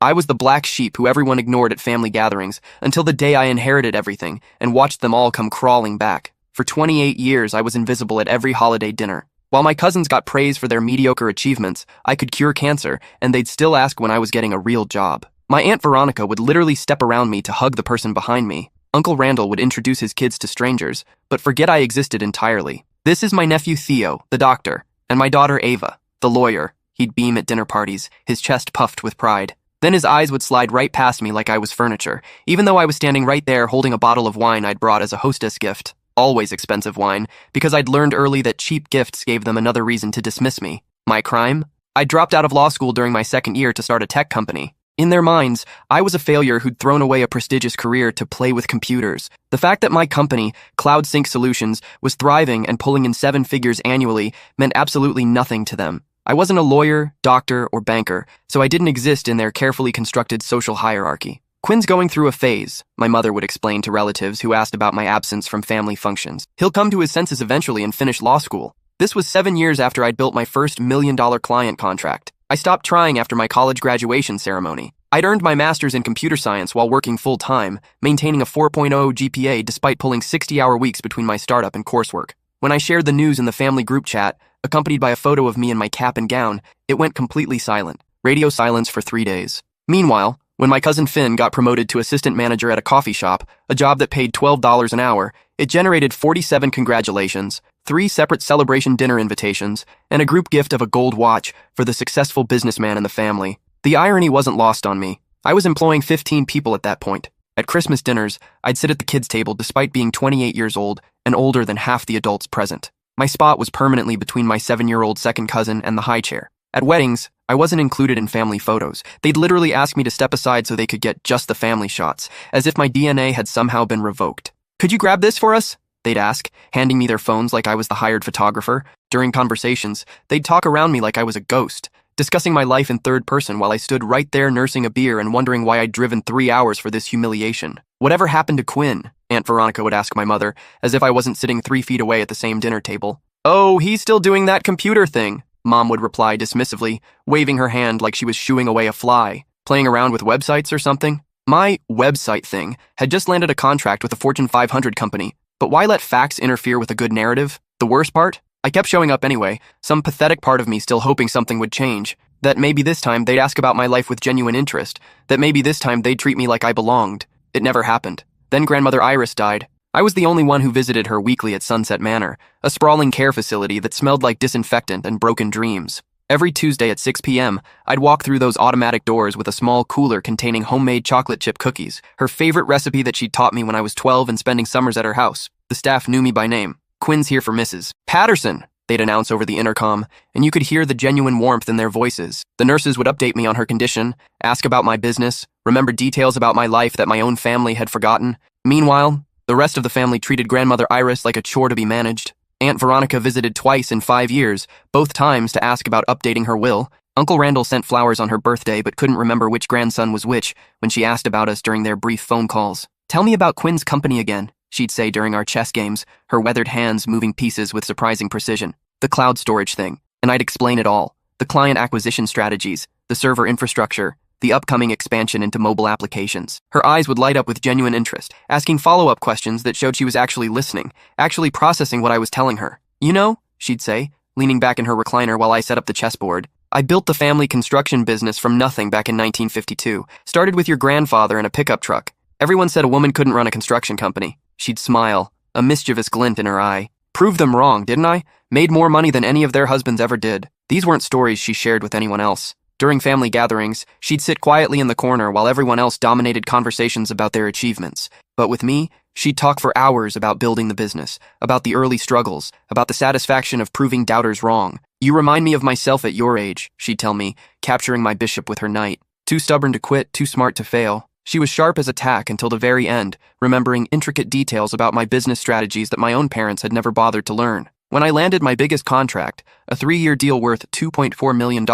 I was the black sheep who everyone ignored at family gatherings until the day I inherited everything and watched them all come crawling back. For 28 years, I was invisible at every holiday dinner. While my cousins got praise for their mediocre achievements, I could cure cancer, and they'd still ask when I was getting a real job. My Aunt Veronica would literally step around me to hug the person behind me. Uncle Randall would introduce his kids to strangers, but forget I existed entirely. This is my nephew Theo, the doctor, and my daughter Ava, the lawyer. He'd beam at dinner parties, his chest puffed with pride. Then his eyes would slide right past me like I was furniture, even though I was standing right there holding a bottle of wine I'd brought as a hostess gift. Always expensive wine, because I'd learned early that cheap gifts gave them another reason to dismiss me. My crime? I dropped out of law school during my second year to start a tech company. In their minds, I was a failure who'd thrown away a prestigious career to play with computers. The fact that my company, Cloud Sync Solutions, was thriving and pulling in 7 figures annually meant absolutely nothing to them. I wasn't a lawyer, doctor, or banker, so I didn't exist in their carefully constructed social hierarchy. Quinn's going through a phase, my mother would explain to relatives who asked about my absence from family functions. He'll come to his senses eventually and finish law school. This was 7 years after I'd built my first $1 million client contract. I stopped trying after my college graduation ceremony. I'd earned my master's in computer science while working full-time, maintaining a 4.0 GPA despite pulling 60-hour weeks between my startup and coursework. When I shared the news in the family group chat, accompanied by a photo of me in my cap and gown, it went completely silent. Radio silence for 3 days. Meanwhile, when my cousin Finn got promoted to assistant manager at a coffee shop, a job that paid $12 an hour, it generated 47 congratulations, 3 separate celebration dinner invitations, and a group gift of a gold watch for the successful businessman in the family. The irony wasn't lost on me. I was employing 15 people at that point. At Christmas dinners, I'd sit at the kids' table despite being 28 years old and older than half the adults present. My spot was permanently between my 7-year-old second cousin and the high chair. At weddings, I wasn't included in family photos. They'd literally ask me to step aside so they could get just the family shots, as if my DNA had somehow been revoked. "Could you grab this for us?" they'd ask, handing me their phones like I was the hired photographer. During conversations, they'd talk around me like I was a ghost, discussing my life in third person while I stood right there nursing a beer and wondering why I'd driven 3 hours for this humiliation. "Whatever happened to Quinn?" Aunt Veronica would ask my mother, as if I wasn't sitting 3 feet away at the same dinner table. "Oh, he's still doing that computer thing," Mom would reply dismissively, waving her hand like she was shooing away a fly. "Playing around with websites or something?" My website thing had just landed a contract with a Fortune 500 company, but why let facts interfere with a good narrative? The worst part? I kept showing up anyway, some pathetic part of me still hoping something would change, that maybe this time they'd ask about my life with genuine interest, that maybe this time they'd treat me like I belonged. It never happened. Then grandmother Iris died. I was the only one who visited her weekly at Sunset Manor, a sprawling care facility that smelled like disinfectant and broken dreams. Every Tuesday at 6 p.m., I'd walk through those automatic doors with a small cooler containing homemade chocolate chip cookies, her favorite recipe that she'd taught me when I was 12 and spending summers at her house. The staff knew me by name. "Quinn's here for Mrs. Patterson," they'd announce over the intercom, and you could hear the genuine warmth in their voices. The nurses would update me on her condition, ask about my business, remember details about my life that my own family had forgotten. Meanwhile, the rest of the family treated grandmother Iris like a chore to be managed. Aunt Veronica visited twice in 5 years, both times to ask about updating her will. Uncle Randall sent flowers on her birthday but couldn't remember which grandson was which when she asked about us during their brief phone calls. "Tell me about Quinn's company again," she'd say during our chess games, her weathered hands moving pieces with surprising precision. "The cloud storage thing," and I'd explain it all. The client acquisition strategies, the server infrastructure, the upcoming expansion into mobile applications. Her eyes would light up with genuine interest, asking follow-up questions that showed she was actually listening, actually processing what I was telling her. "You know," she'd say, leaning back in her recliner while I set up the chessboard, "I built the family construction business from nothing back in 1952. Started with your grandfather in a pickup truck. Everyone said a woman couldn't run a construction company." She'd smile, a mischievous glint in her eye. "Proved them wrong, didn't I? Made more money than any of their husbands ever did." These weren't stories she shared with anyone else. During family gatherings, she'd sit quietly in the corner while everyone else dominated conversations about their achievements. But with me, she'd talk for hours about building the business, about the early struggles, about the satisfaction of proving doubters wrong. "You remind me of myself at your age," she'd tell me, capturing my bishop with her knight. Too stubborn to quit, too smart to fail. She was sharp as a tack until the very end, remembering intricate details about my business strategies that my own parents had never bothered to learn. When I landed my biggest contract, a 3-year deal worth $2.4 million,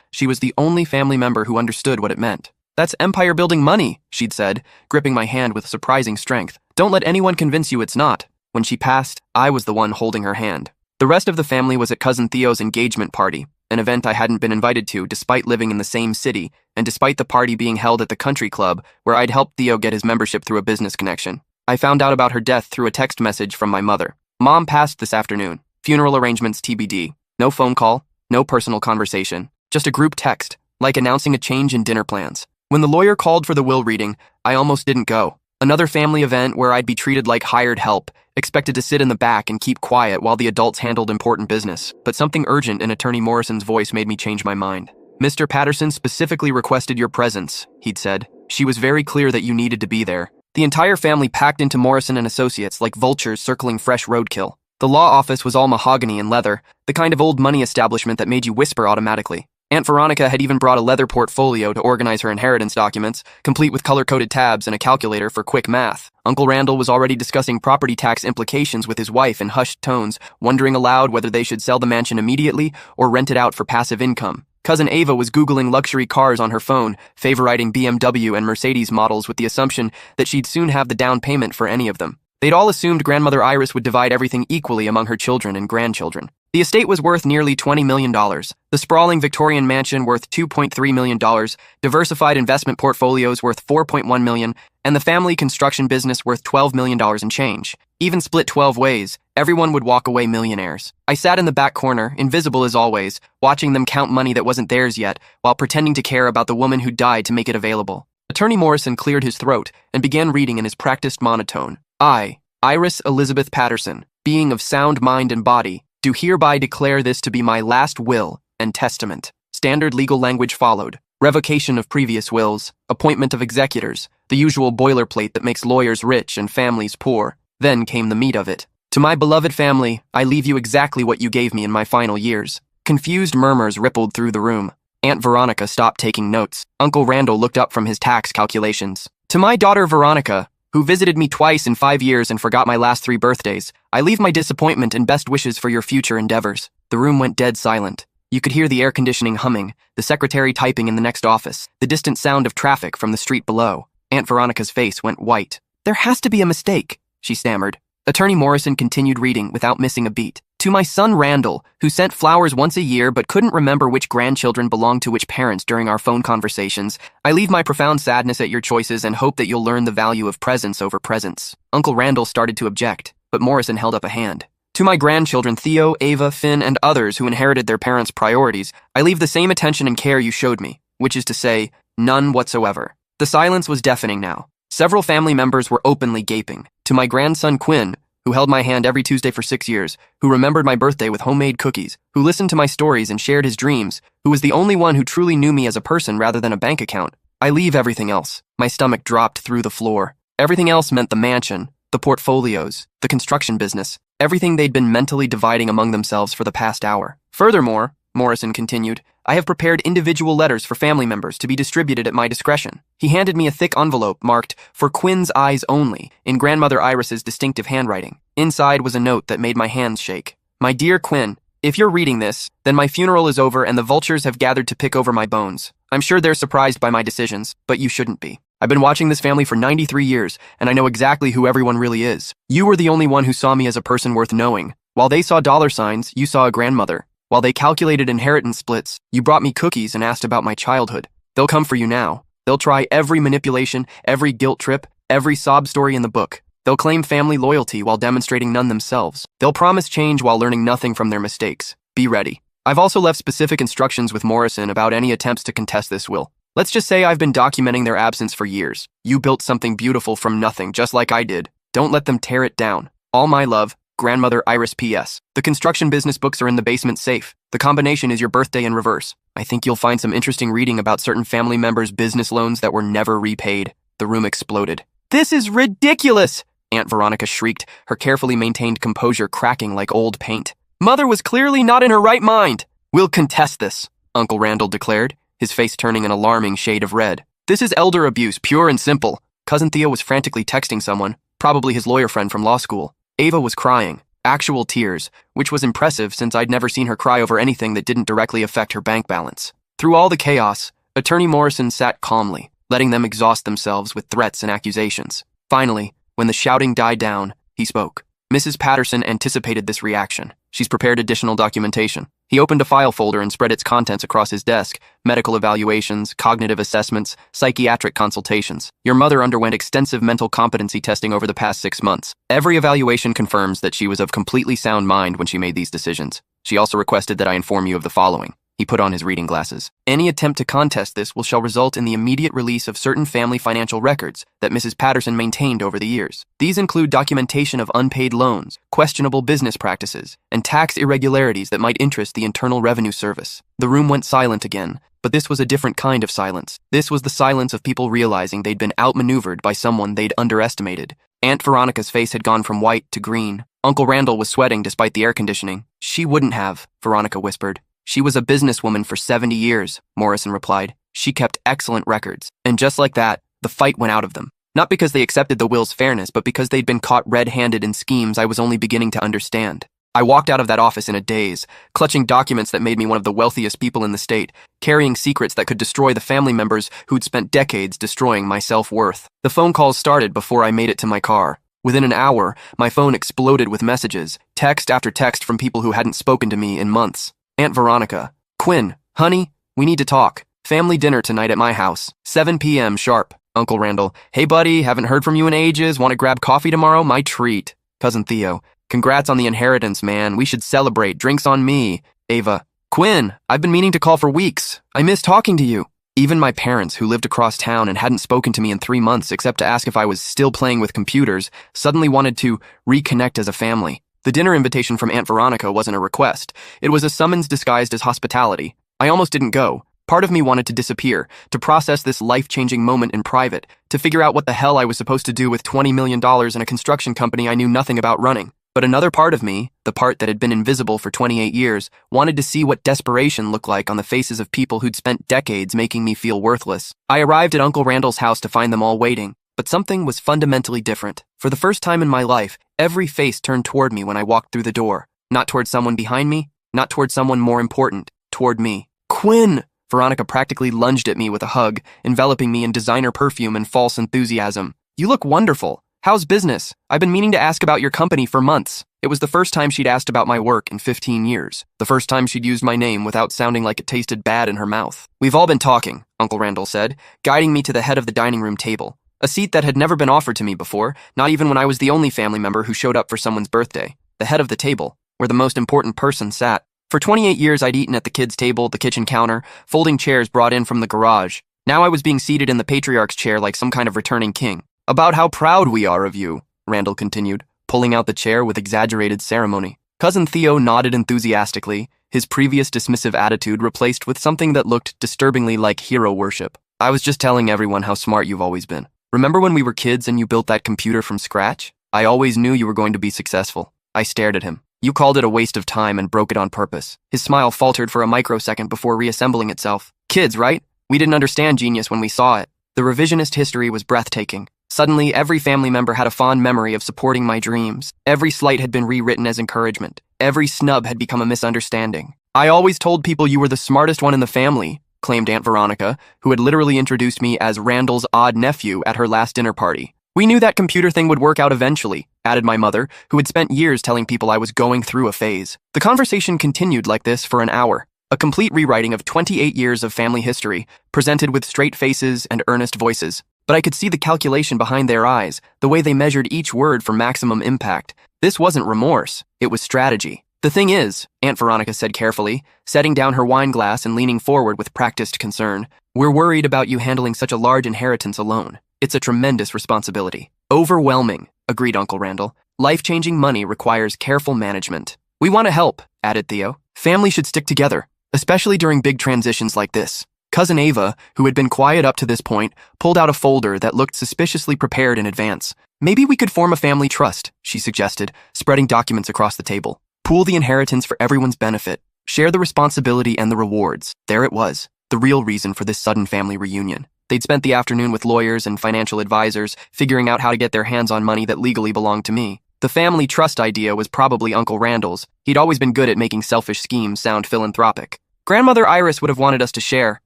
she was the only family member who understood what it meant. "That's empire-building money," she'd said, gripping my hand with surprising strength. "Don't let anyone convince you it's not." When she passed, I was the one holding her hand. The rest of the family was at Cousin Theo's engagement party. an event I hadn't been invited to despite living in the same city, and despite the party being held at the country club where I'd helped Theo get his membership through a business connection. I found out about her death through a text message from my mother. Mom passed this afternoon. Funeral arrangements TBD. No phone call, no personal conversation. Just a group text, like announcing a change in dinner plans. When the lawyer called for the will reading, I almost didn't go. Another family event where I'd be treated like hired help, expected to sit in the back and keep quiet while the adults handled important business. But something urgent in Attorney Morrison's voice made me change my mind. Mr. Patterson specifically requested your presence, he'd said. She was very clear that you needed to be there. The entire family packed into Morrison and Associates like vultures circling fresh roadkill. The law office was all mahogany and leather, the kind of old money establishment that made you whisper automatically. Aunt Veronica had even brought a leather portfolio to organize her inheritance documents, complete with color-coded tabs and a calculator for quick math. Uncle Randall was already discussing property tax implications with his wife in hushed tones, wondering aloud whether they should sell the mansion immediately or rent it out for passive income. Cousin Ava was Googling luxury cars on her phone, favoriting BMW and Mercedes models with the assumption that she'd soon have the down payment for any of them. They'd all assumed Grandmother Iris would divide everything equally among her children and grandchildren. The estate was worth nearly $20 million, the sprawling Victorian mansion worth $2.3 million, diversified investment portfolios worth $4.1 million, and the family construction business worth $12 million and change. Even split 12 ways, everyone would walk away millionaires. I sat in the back corner, invisible as always, watching them count money that wasn't theirs yet, while pretending to care about the woman who died to make it available. Attorney Morrison cleared his throat and began reading in his practiced monotone. I, Iris Elizabeth Patterson, being of sound mind and body, do hereby declare this to be my last will and testament. Standard legal language followed. Revocation of previous wills, appointment of executors, the usual boilerplate that makes lawyers rich and families poor. Then came the meat of it. To my beloved family, I leave you exactly what you gave me in my final years. Confused murmurs rippled through the room. Aunt Veronica stopped taking notes. Uncle Randall looked up from his tax calculations. To my daughter Veronica, who visited me twice in 5 years and forgot my last 3 birthdays, I leave my disappointment and best wishes for your future endeavors. The room went dead silent. You could hear the air conditioning humming, the secretary typing in the next office, the distant sound of traffic from the street below. Aunt Veronica's face went white. There has to be a mistake, she stammered. Attorney Morrison continued reading without missing a beat. To my son Randall, who sent flowers once a year but couldn't remember which grandchildren belonged to which parents during our phone conversations, I leave my profound sadness at your choices and hope that you'll learn the value of presence over presents. Uncle Randall started to object, but Morrison held up a hand. To my grandchildren Theo, Ava, Finn, and others who inherited their parents' priorities, I leave the same attention and care you showed me, which is to say, none whatsoever. The silence was deafening now. Several family members were openly gaping. To my grandson Quinn, who held my hand every Tuesday for 6 years, who remembered my birthday with homemade cookies, who listened to my stories and shared his dreams, who was the only one who truly knew me as a person rather than a bank account. I leave everything else. My stomach dropped through the floor. Everything else meant the mansion, the portfolios, the construction business, everything they'd been mentally dividing among themselves for the past hour. Furthermore, Morrison continued, I have prepared individual letters for family members to be distributed at my discretion. He handed me a thick envelope marked, for Quinn's eyes only, in Grandmother Iris's distinctive handwriting. Inside was a note that made my hands shake. My dear Quinn, if you're reading this, then my funeral is over and the vultures have gathered to pick over my bones. I'm sure they're surprised by my decisions, but you shouldn't be. I've been watching this family for 93 years, and I know exactly who everyone really is. You were the only one who saw me as a person worth knowing. While they saw dollar signs, you saw a grandmother. While they calculated inheritance splits, you brought me cookies and asked about my childhood. They'll come for you now. They'll try every manipulation, every guilt trip, every sob story in the book. They'll claim family loyalty while demonstrating none themselves. They'll promise change while learning nothing from their mistakes. Be ready. I've also left specific instructions with Morrison about any attempts to contest this will. Let's just say I've been documenting their absence for years. You built something beautiful from nothing, just like I did. Don't let them tear it down. All my love, Grandmother Iris P.S. The construction business books are in the basement safe. The combination is your birthday in reverse. I think you'll find some interesting reading about certain family members' business loans that were never repaid. The room exploded. This is ridiculous! Aunt Veronica shrieked, her carefully maintained composure cracking like old paint. Mother was clearly not in her right mind. We'll contest this, Uncle Randall declared, his face turning an alarming shade of red. This is elder abuse, pure and simple. Cousin Theo was frantically texting someone, probably his lawyer friend from law school. Ava was crying, actual tears, which was impressive since I'd never seen her cry over anything that didn't directly affect her bank balance. Through all the chaos, Attorney Morrison sat calmly, letting them exhaust themselves with threats and accusations. Finally, when the shouting died down, he spoke. Mrs. Patterson anticipated this reaction. She's prepared additional documentation. He opened a file folder and spread its contents across his desk. Medical evaluations, cognitive assessments, psychiatric consultations. Your mother underwent extensive mental competency testing over the past 6 months. Every evaluation confirms that she was of completely sound mind when she made these decisions. She also requested that I inform you of the following. He put on his reading glasses. Any attempt to contest this shall result in the immediate release of certain family financial records that Mrs. Patterson maintained over the years. These include documentation of unpaid loans, questionable business practices, and tax irregularities that might interest the Internal Revenue Service. The room went silent again, but this was a different kind of silence. This was the silence of people realizing they'd been outmaneuvered by someone they'd underestimated. Aunt Veronica's face had gone from white to green. Uncle Randall was sweating despite the air conditioning. She wouldn't have, Veronica whispered. She was a businesswoman for 70 years, Morrison replied. She kept excellent records. And just like that, the fight went out of them. Not because they accepted the will's fairness, but because they'd been caught red-handed in schemes I was only beginning to understand. I walked out of that office in a daze, clutching documents that made me one of the wealthiest people in the state, carrying secrets that could destroy the family members who'd spent decades destroying my self-worth. The phone calls started before I made it to my car. Within an hour, my phone exploded with messages, text after text from people who hadn't spoken to me in months. Aunt Veronica. Quinn, honey, we need to talk. Family dinner tonight at my house. 7 p.m. sharp. Uncle Randall. Hey buddy, haven't heard from you in ages. Want to grab coffee tomorrow? My treat. Cousin Theo. Congrats on the inheritance, man. We should celebrate. Drinks on me. Ava. Quinn, I've been meaning to call for weeks. I miss talking to you. Even my parents, who lived across town and hadn't spoken to me in 3 months except to ask if I was still playing with computers, suddenly wanted to reconnect as a family. The dinner invitation from Aunt Veronica wasn't a request. It was a summons disguised as hospitality. I almost didn't go. Part of me wanted to disappear, to process this life-changing moment in private, to figure out what the hell I was supposed to do with $20 million in a construction company I knew nothing about running. But another part of me, the part that had been invisible for 28 years, wanted to see what desperation looked like on the faces of people who'd spent decades making me feel worthless. I arrived at Uncle Randall's house to find them all waiting. But something was fundamentally different. For the first time in my life, every face turned toward me when I walked through the door. Not toward someone behind me, not toward someone more important, toward me. Quinn! Veronica practically lunged at me with a hug, enveloping me in designer perfume and false enthusiasm. You look wonderful. How's business? I've been meaning to ask about your company for months. It was the first time she'd asked about my work in 15 years. The first time she'd used my name without sounding like it tasted bad in her mouth. We've all been talking, Uncle Randall said, guiding me to the head of the dining room table. A seat that had never been offered to me before, not even when I was the only family member who showed up for someone's birthday. The head of the table, where the most important person sat. For 28 years, I'd eaten at the kids' table, the kitchen counter, folding chairs brought in from the garage. Now I was being seated in the patriarch's chair like some kind of returning king. About how proud we are of you, Randall continued, pulling out the chair with exaggerated ceremony. Cousin Theo nodded enthusiastically, his previous dismissive attitude replaced with something that looked disturbingly like hero worship. I was just telling everyone how smart you've always been. Remember when we were kids and you built that computer from scratch? I always knew you were going to be successful. I stared at him. You called it a waste of time and broke it on purpose. His smile faltered for a microsecond before reassembling itself. Kids, right? We didn't understand genius when we saw it. The revisionist history was breathtaking. Suddenly, every family member had a fond memory of supporting my dreams. Every slight had been rewritten as encouragement. Every snub had become a misunderstanding. I always told people you were the smartest one in the family, claimed Aunt Veronica, who had literally introduced me as Randall's odd nephew at her last dinner party. We knew that computer thing would work out eventually, added my mother, who had spent years telling people I was going through a phase. The conversation continued like this for an hour, a complete rewriting of 28 years of family history, presented with straight faces and earnest voices. But I could see the calculation behind their eyes, the way they measured each word for maximum impact. This wasn't remorse, it was strategy. The thing is, Aunt Veronica said carefully, setting down her wine glass and leaning forward with practiced concern, we're worried about you handling such a large inheritance alone. It's a tremendous responsibility. Overwhelming, agreed Uncle Randall. Life-changing money requires careful management. We want to help, added Theo. Family should stick together, especially during big transitions like this. Cousin Ava, who had been quiet up to this point, pulled out a folder that looked suspiciously prepared in advance. Maybe we could form a family trust, she suggested, spreading documents across the table. Pool the inheritance for everyone's benefit. Share the responsibility and the rewards. There it was, the real reason for this sudden family reunion. They'd spent the afternoon with lawyers and financial advisors, figuring out how to get their hands on money that legally belonged to me. The family trust idea was probably Uncle Randall's. He'd always been good at making selfish schemes sound philanthropic. Grandmother Iris would have wanted us to share,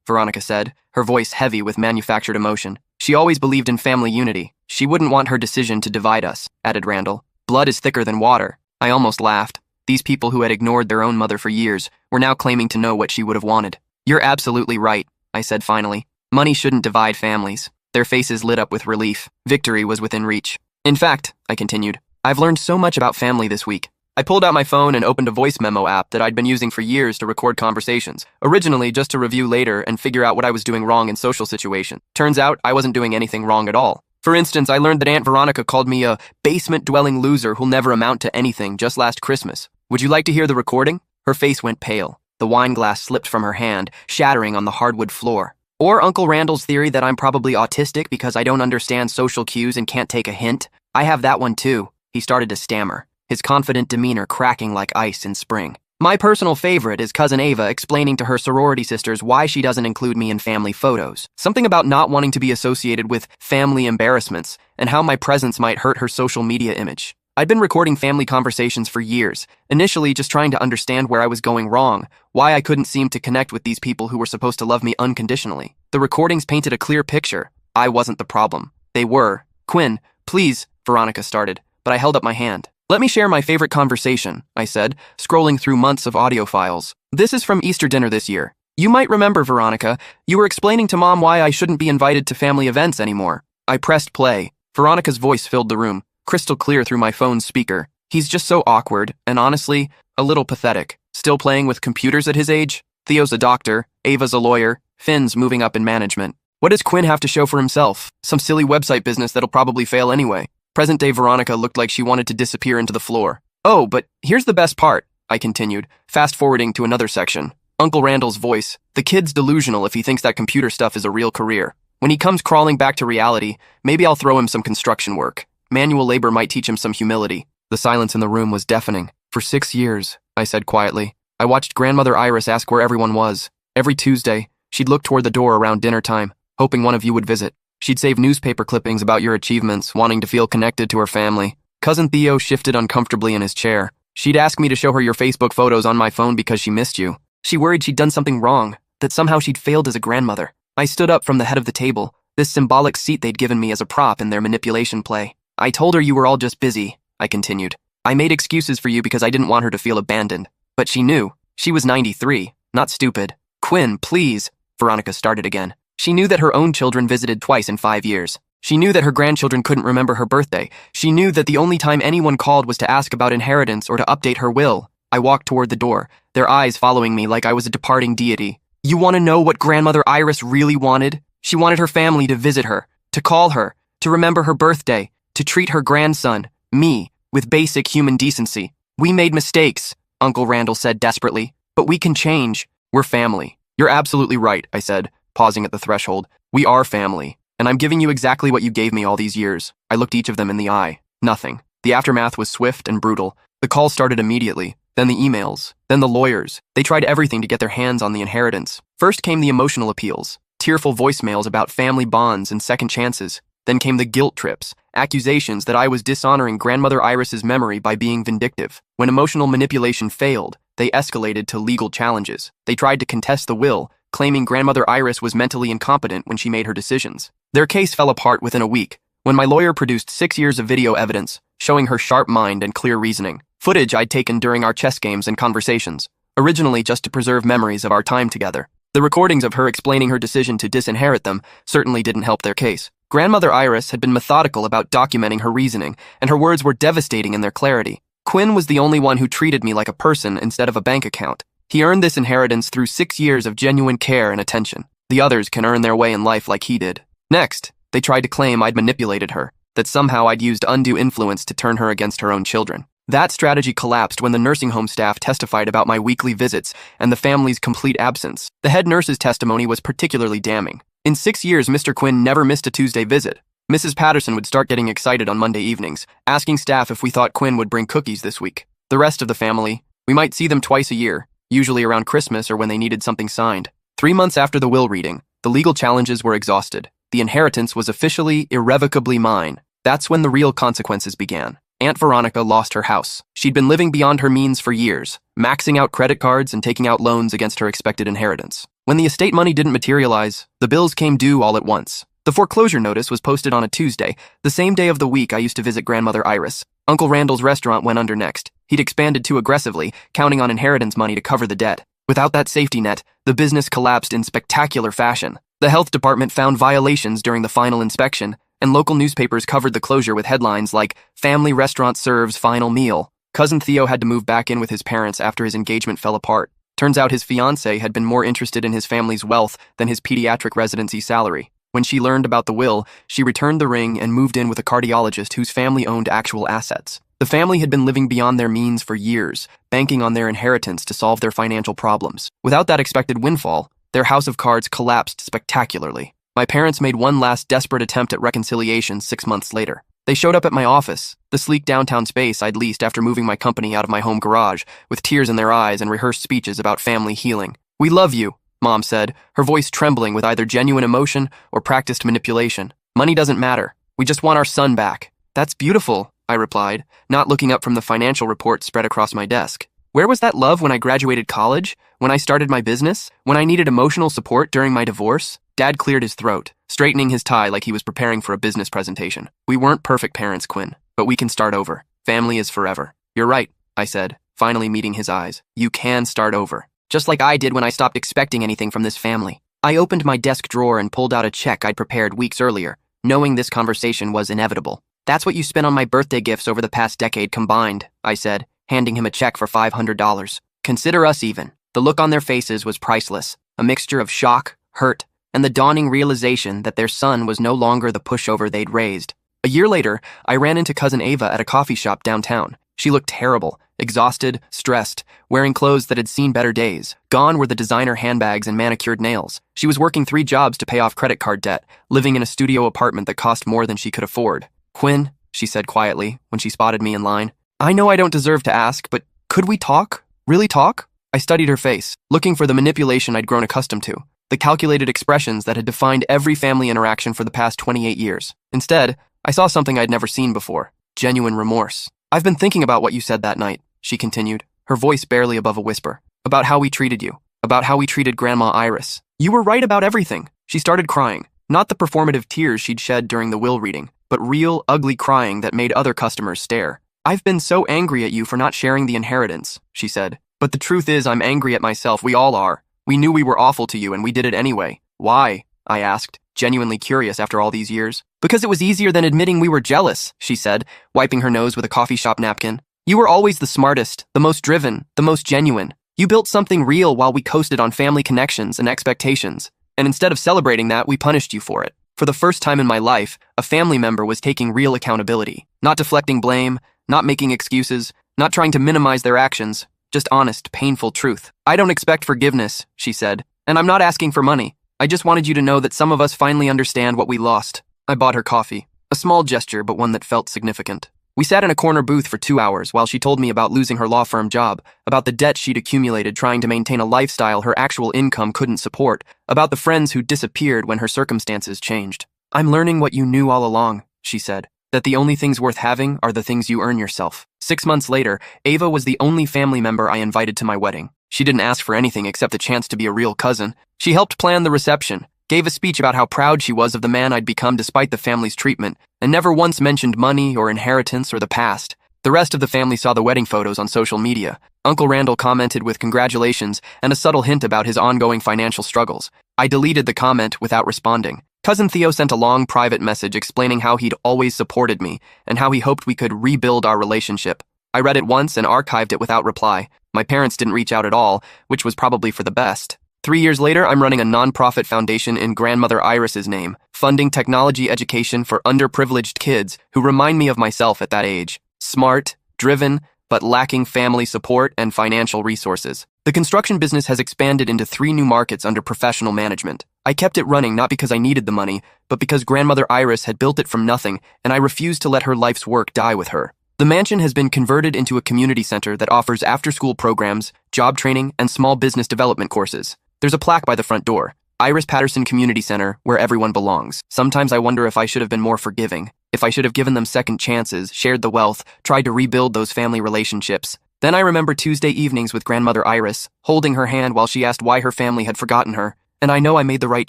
Veronica said, her voice heavy with manufactured emotion. She always believed in family unity. She wouldn't want her decision to divide us, added Randall. Blood is thicker than water. I almost laughed. These people who had ignored their own mother for years were now claiming to know what she would have wanted. You're absolutely right, I said finally. Money shouldn't divide families. Their faces lit up with relief. Victory was within reach. In fact, I continued, I've learned so much about family this week. I pulled out my phone and opened a voice memo app that I'd been using for years to record conversations, originally just to review later and figure out what I was doing wrong in social situations. Turns out I wasn't doing anything wrong at all. For instance, I learned that Aunt Veronica called me a basement-dwelling loser who'll never amount to anything just last Christmas. Would you like to hear the recording? Her face went pale. The wine glass slipped from her hand, shattering on the hardwood floor. Or Uncle Randall's theory that I'm probably autistic because I don't understand social cues and can't take a hint. I have that one too. He started to stammer, his confident demeanor cracking like ice in spring. My personal favorite is Cousin Ava explaining to her sorority sisters why she doesn't include me in family photos. Something about not wanting to be associated with family embarrassments and how my presence might hurt her social media image. I'd been recording family conversations for years, initially just trying to understand where I was going wrong, why I couldn't seem to connect with these people who were supposed to love me unconditionally. The recordings painted a clear picture. I wasn't the problem. They were. Quinn, please, Veronica started, but I held up my hand. Let me share my favorite conversation, I said, scrolling through months of audio files. This is from Easter dinner this year. You might remember, Veronica, you were explaining to Mom why I shouldn't be invited to family events anymore. I pressed play. Veronica's voice filled the room, crystal clear through my phone's speaker. He's just so awkward, and honestly, a little pathetic. Still playing with computers at his age? Theo's a doctor, Ava's a lawyer, Finn's moving up in management. What does Quinn have to show for himself? Some silly website business that'll probably fail anyway. Present-day Veronica looked like she wanted to disappear into the floor. Oh, but here's the best part, I continued, fast-forwarding to another section. Uncle Randall's voice. The kid's delusional if he thinks that computer stuff is a real career. When he comes crawling back to reality, maybe I'll throw him some construction work. Manual labor might teach him some humility. The silence in the room was deafening. For 6 years, I said quietly, I watched Grandmother Iris ask where everyone was. Every Tuesday, she'd look toward the door around dinner time, hoping one of you would visit. She'd save newspaper clippings about your achievements, wanting to feel connected to her family. Cousin Theo shifted uncomfortably in his chair. She'd ask me to show her your Facebook photos on my phone because she missed you. She worried she'd done something wrong, that somehow she'd failed as a grandmother. I stood up from the head of the table, this symbolic seat they'd given me as a prop in their manipulation play. I told her you were all just busy, I continued. I made excuses for you because I didn't want her to feel abandoned. But she knew. She was 93, not stupid. Quinn, please, Veronica started again. She knew that her own children visited twice in 5 years. She knew that her grandchildren couldn't remember her birthday. She knew that the only time anyone called was to ask about inheritance or to update her will. I walked toward the door, their eyes following me like I was a departing deity. You want to know what Grandmother Iris really wanted? She wanted her family to visit her, to call her, to remember her birthday, to treat her grandson, me, with basic human decency. We made mistakes, Uncle Randall said desperately, but we can change. We're family. You're absolutely right, I said, pausing at the threshold. We are family, and I'm giving you exactly what you gave me all these years. I looked each of them in the eye. Nothing. The aftermath was swift and brutal. The call started immediately, then the emails, then the lawyers. They tried everything to get their hands on the inheritance. First came the emotional appeals, tearful voicemails about family bonds and second chances. Then came the guilt trips, accusations that I was dishonoring Grandmother Iris's memory by being vindictive. When emotional manipulation failed, they escalated to legal challenges. They tried to contest the will, claiming Grandmother Iris was mentally incompetent when she made her decisions. Their case fell apart within a week, when my lawyer produced 6 years of video evidence, showing her sharp mind and clear reasoning. Footage I'd taken during our chess games and conversations, originally just to preserve memories of our time together. The recordings of her explaining her decision to disinherit them certainly didn't help their case. Grandmother Iris had been methodical about documenting her reasoning, and her words were devastating in their clarity. Quinn was the only one who treated me like a person instead of a bank account. He earned this inheritance through 6 years of genuine care and attention. The others can earn their way in life like he did. Next, they tried to claim I'd manipulated her, that somehow I'd used undue influence to turn her against her own children. That strategy collapsed when the nursing home staff testified about my weekly visits and the family's complete absence. The head nurse's testimony was particularly damning. In 6 years, Mr. Quinn never missed a Tuesday visit. Mrs. Patterson would start getting excited on Monday evenings, asking staff if we thought Quinn would bring cookies this week. The rest of the family, we might see them twice a year, usually around Christmas or when they needed something signed. 3 months after the will reading, the legal challenges were exhausted. The inheritance was officially, irrevocably mine. That's when the real consequences began. Aunt Veronica lost her house. She'd been living beyond her means for years, maxing out credit cards and taking out loans against her expected inheritance. When the estate money didn't materialize, the bills came due all at once. The foreclosure notice was posted on a Tuesday, the same day of the week I used to visit Grandmother Iris. Uncle Randall's restaurant went under next. He'd expanded too aggressively, counting on inheritance money to cover the debt. Without that safety net, the business collapsed in spectacular fashion. The health department found violations during the final inspection, and local newspapers covered the closure with headlines like, "Family Restaurant Serves Final Meal." Cousin Theo had to move back in with his parents after his engagement fell apart. Turns out his fiancée had been more interested in his family's wealth than his pediatric residency salary. When she learned about the will, she returned the ring and moved in with a cardiologist whose family owned actual assets. The family had been living beyond their means for years, banking on their inheritance to solve their financial problems. Without that expected windfall, their house of cards collapsed spectacularly. My parents made one last desperate attempt at reconciliation 6 months later. They showed up at my office, the sleek downtown space I'd leased after moving my company out of my home garage, with tears in their eyes and rehearsed speeches about family healing. "We love you," Mom said, her voice trembling with either genuine emotion or practiced manipulation. "Money doesn't matter. We just want our son back." "That's beautiful," I replied, not looking up from the financial report spread across my desk. Where was that love when I graduated college? When I started my business? When I needed emotional support during my divorce? Dad cleared his throat, straightening his tie like he was preparing for a business presentation. "We weren't perfect parents, Quinn, but we can start over. Family is forever." "You're right," I said, finally meeting his eyes. "You can start over. Just like I did when I stopped expecting anything from this family." I opened my desk drawer and pulled out a check I'd prepared weeks earlier, knowing this conversation was inevitable. "That's what you spent on my birthday gifts over the past decade combined," I said, handing him a check for $500. "Consider us even." The look on their faces was priceless, a mixture of shock, hurt, and the dawning realization that their son was no longer the pushover they'd raised. A year later, I ran into Cousin Ava at a coffee shop downtown. She looked terrible, exhausted, stressed, wearing clothes that had seen better days. Gone were the designer handbags and manicured nails. She was working 3 jobs to pay off credit card debt, living in a studio apartment that cost more than she could afford. "Quinn," she said quietly when she spotted me in line, "I know I don't deserve to ask, but could we talk? Really talk?" I studied her face, looking for the manipulation I'd grown accustomed to, the calculated expressions that had defined every family interaction for the past 28 years. Instead, I saw something I'd never seen before: genuine remorse. "I've been thinking about what you said that night," she continued, her voice barely above a whisper. "About how we treated you. About how we treated Grandma Iris. You were right about everything." She started crying, not the performative tears she'd shed during the will reading, but real, ugly crying that made other customers stare. "I've been so angry at you for not sharing the inheritance," she said. "But the truth is I'm angry at myself. We all are. We knew we were awful to you and we did it anyway." "Why?" I asked, genuinely curious after all these years. "Because it was easier than admitting we were jealous," she said, wiping her nose with a coffee shop napkin. "You were always the smartest, the most driven, the most genuine. You built something real while we coasted on family connections and expectations. And instead of celebrating that, we punished you for it. For the first time in my life, a family member was taking real accountability, not deflecting blame, not making excuses, not trying to minimize their actions, just honest, painful truth. "I don't expect forgiveness," she said, "and I'm not asking for money. I just wanted you to know that some of us finally understand what we lost." I bought her coffee, a small gesture but one that felt significant. We sat in a corner booth for 2 hours while she told me about losing her law firm job, about the debt she'd accumulated trying to maintain a lifestyle her actual income couldn't support, about the friends who disappeared when her circumstances changed. "I'm learning what you knew all along," she said, "that the only things worth having are the things you earn yourself." 6 months later, Ava was the only family member I invited to my wedding. She didn't ask for anything except the chance to be a real cousin. She helped plan the reception, gave a speech about how proud she was of the man I'd become despite the family's treatment, and never once mentioned money or inheritance or the past. The rest of the family saw the wedding photos on social media. Uncle Randall commented with congratulations and a subtle hint about his ongoing financial struggles. I deleted the comment without responding. Cousin Theo sent a long private message explaining how he'd always supported me and how he hoped we could rebuild our relationship. I read it once and archived it without reply. My parents didn't reach out at all, which was probably for the best. 3 years later, I'm running a nonprofit foundation in Grandmother Iris's name, funding technology education for underprivileged kids who remind me of myself at that age. Smart, driven, but lacking family support and financial resources. The construction business has expanded into 3 new markets under professional management. I kept it running not because I needed the money, but because Grandmother Iris had built it from nothing, and I refused to let her life's work die with her. The mansion has been converted into a community center that offers after-school programs, job training, and small business development courses. There's a plaque by the front door, Iris Patterson Community Center, where everyone belongs. Sometimes I wonder if I should have been more forgiving, if I should have given them second chances, shared the wealth, tried to rebuild those family relationships. Then I remember Tuesday evenings with Grandmother Iris, holding her hand while she asked why her family had forgotten her, and I know I made the right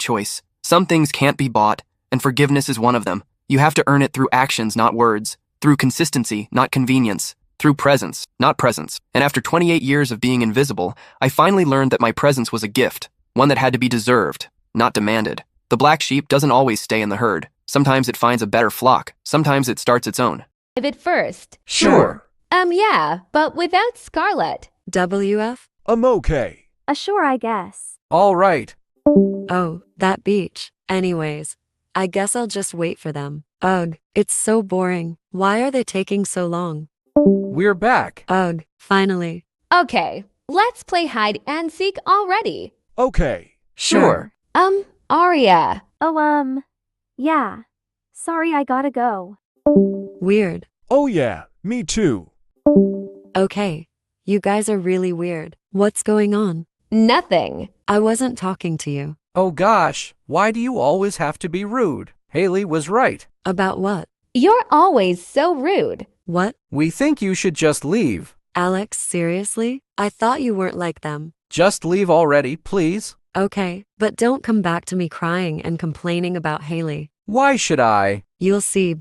choice. Some things can't be bought, and forgiveness is one of them. You have to earn it through actions, not words. Through consistency, not convenience. Through presence, not presence. And after 28 years of being invisible, I finally learned that my presence was a gift, one that had to be deserved, not demanded. The black sheep doesn't always stay in the herd. Sometimes it finds a better flock. Sometimes it starts its own. It first. Sure. Yeah, but without Scarlett. WF? I'm okay. Sure, I guess. All right. Oh, that beach. Anyways, I guess I'll just wait for them. Ugh, it's so boring. Why are they taking so long? We're back. Ugh, finally. Okay, let's play hide and seek already. Okay. Sure. Aria. Yeah. Sorry, I gotta go. Weird. Oh yeah, me too. Okay. You guys are really weird. What's going on? Nothing. I wasn't talking to you. Oh gosh, why do you always have to be rude? Haley was right. About what? You're always so rude. What? We think you should just leave. Alex, seriously? I thought you weren't like them. Just leave already, please. Okay, but don't come back to me crying and complaining about Haley. Why should I? You'll see.